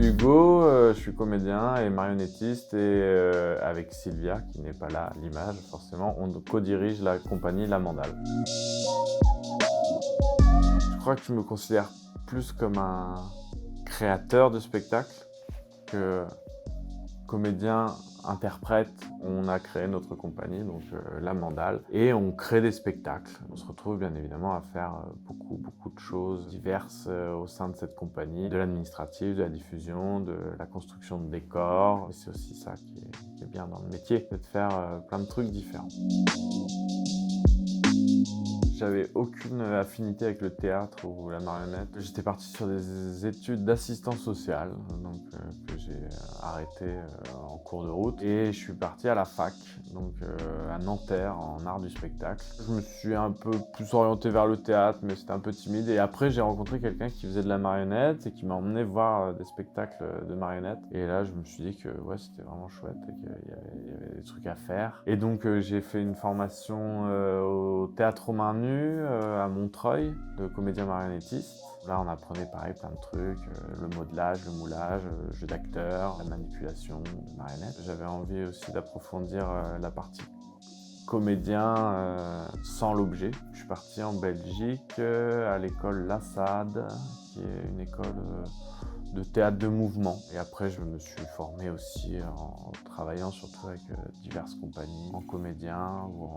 Hugo, je suis comédien et marionnettiste et avec Sylvia, qui n'est pas là à l'image forcément, on co-dirige la compagnie La Mandale. Je crois que je me considère plus comme un créateur de spectacle que comédien, interprète. On a créé notre compagnie, donc La Mandale, et on crée des spectacles. On se retrouve bien évidemment à faire beaucoup de choses diverses au sein de cette compagnie, de l'administratif, de la diffusion, de la construction de décors. C'est aussi ça qui est bien dans le métier, c'est de faire plein de trucs différents. J'avais aucune affinité avec le théâtre ou la marionnette. J'étais parti sur des études d'assistance sociale, donc que j'ai arrêté en cours de route. Et je suis parti à la fac, donc à Nanterre, en art du spectacle. Je me suis un peu plus orienté vers le théâtre, mais c'était un peu timide. Et après, j'ai rencontré quelqu'un qui faisait de la marionnette et qui m'a emmené voir des spectacles de marionnettes. Et là, je me suis dit que ouais, c'était vraiment chouette et qu'il y avait des trucs à faire. Et donc, j'ai fait une formation au Théâtre aux Mains Nues, à Montreuil, de comédien marionnettiste. Là, on apprenait pareil plein de trucs, le modelage, le moulage, le jeu d'acteur, la manipulation de marionnettes. J'avais envie aussi d'approfondir la partie comédien sans l'objet. Je suis parti en Belgique à l'école Lassade, qui est une école de théâtre de mouvement. Et après, je me suis formé aussi en travaillant surtout avec diverses compagnies, en comédien ou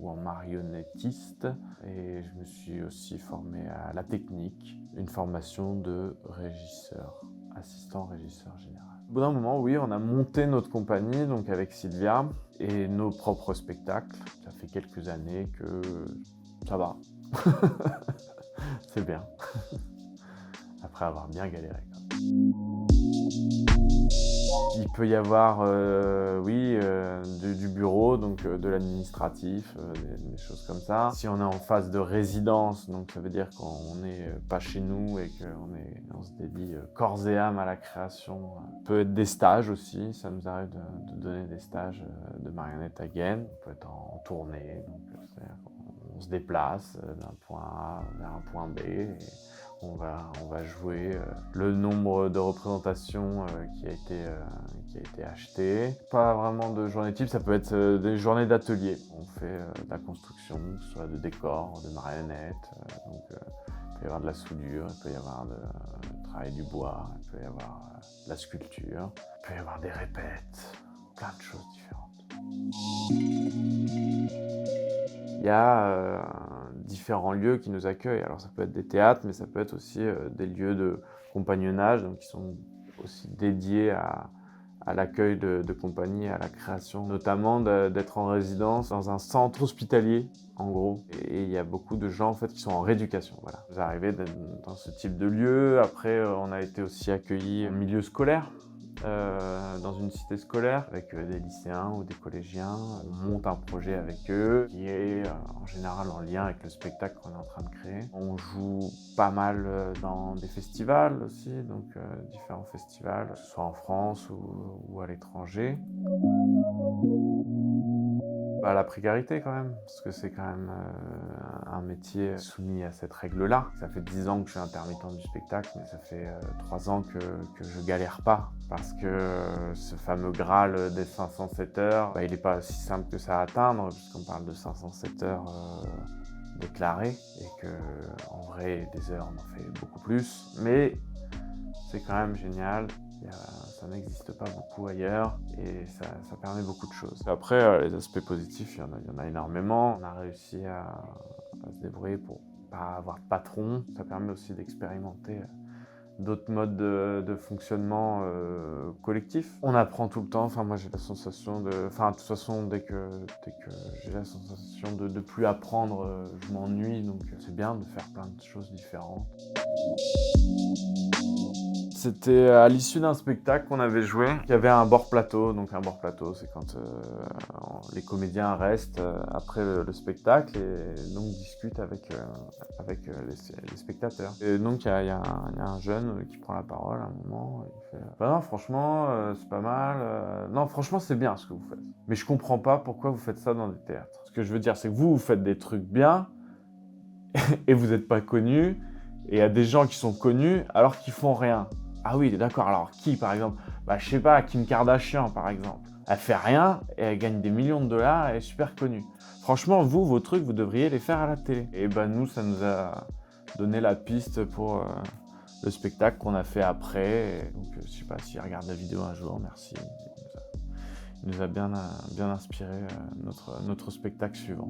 en marionnettiste. Et je me suis aussi formé à la technique, une formation de régisseur, assistant régisseur général. Au bout d'un moment, oui, on a monté notre compagnie, donc avec Sylvia, et nos propres spectacles. Ça fait quelques années que ça va. C'est bien. Après avoir bien galéré. Il peut y avoir, du bureau, donc de l'administratif, des choses comme ça. Si on est en phase de résidence, donc ça veut dire qu'on n'est pas chez nous et qu'on se dédie corps et âme à la création. Peut être des stages aussi, ça nous arrive de donner des stages de marionnettes à Gand. On peut être en tournée, donc c'est-à-dire qu'on se déplace d'un point A vers un point B. Et on va jouer le nombre de représentations qui a été acheté. Pas vraiment de journée type, ça peut être des journées d'atelier. On fait de la construction, que ce soit de décors, de marionnettes. Donc, il peut y avoir de la soudure, il peut y avoir du travail du bois, il peut y avoir de la sculpture, il peut y avoir des répètes, plein de choses différentes. Il y a différents lieux qui nous accueillent. Alors ça peut être des théâtres, mais ça peut être aussi des lieux de compagnonnage, donc qui sont aussi dédiés à l'accueil de compagnies, à la création, notamment d'être en résidence dans un centre hospitalier, en gros. Et il y a beaucoup de gens en fait qui sont en rééducation. Voilà. Vous arrivez dans ce type de lieu. Après, on a été aussi accueillis en milieu scolaire. Dans une cité scolaire avec des lycéens ou des collégiens. On monte un projet avec eux qui est en général en lien avec le spectacle qu'on est en train de créer. On joue pas mal dans des festivals aussi, donc différents festivals, que ce soit en France ou à l'étranger. La précarité quand même, parce que c'est quand même un métier soumis à cette règle-là. Ça fait 10 ans que je suis intermittent du spectacle, mais ça fait 3 ans que je galère pas. Parce que ce fameux Graal des 507 heures, il n'est pas si simple que ça à atteindre, puisqu'on parle de 507 heures déclarées, et que en vrai, des heures, on en fait beaucoup plus. Mais c'est quand même génial. Ça n'existe pas beaucoup ailleurs et ça permet beaucoup de choses. Après, les aspects positifs, il y en a énormément. On a réussi à se débrouiller pour pas avoir de patron. Ça permet aussi d'expérimenter d'autres modes de fonctionnement collectif. On apprend tout le temps. Enfin, moi, j'ai la sensation de... Enfin, de toute façon, dès que j'ai la sensation de plus apprendre, je m'ennuie. Donc, c'est bien de faire plein de choses différentes. C'était à l'issue d'un spectacle qu'on avait joué. Il y avait un bord plateau. Donc un bord plateau, c'est quand les comédiens restent après le spectacle et donc discutent avec les spectateurs. Et donc il y a un jeune qui prend la parole à un moment. Il fait non, franchement, c'est pas mal. Non, franchement, c'est bien ce que vous faites. Mais je comprends pas pourquoi vous faites ça dans des théâtres. Ce que je veux dire, c'est que vous faites des trucs bien et vous n'êtes pas connus. Et il y a des gens qui sont connus alors qu'ils font rien. Ah oui, d'accord, alors qui par exemple? Bah je sais pas, Kim Kardashian par exemple. Elle fait rien et elle gagne des millions de dollars, elle est super connue. Franchement, vous, vos trucs, vous devriez les faire à la télé. Et bah nous, ça nous a donné la piste pour le spectacle qu'on a fait après. Et donc je sais pas s'il regarde la vidéo un jour, merci. Il nous a bien inspiré notre spectacle suivant.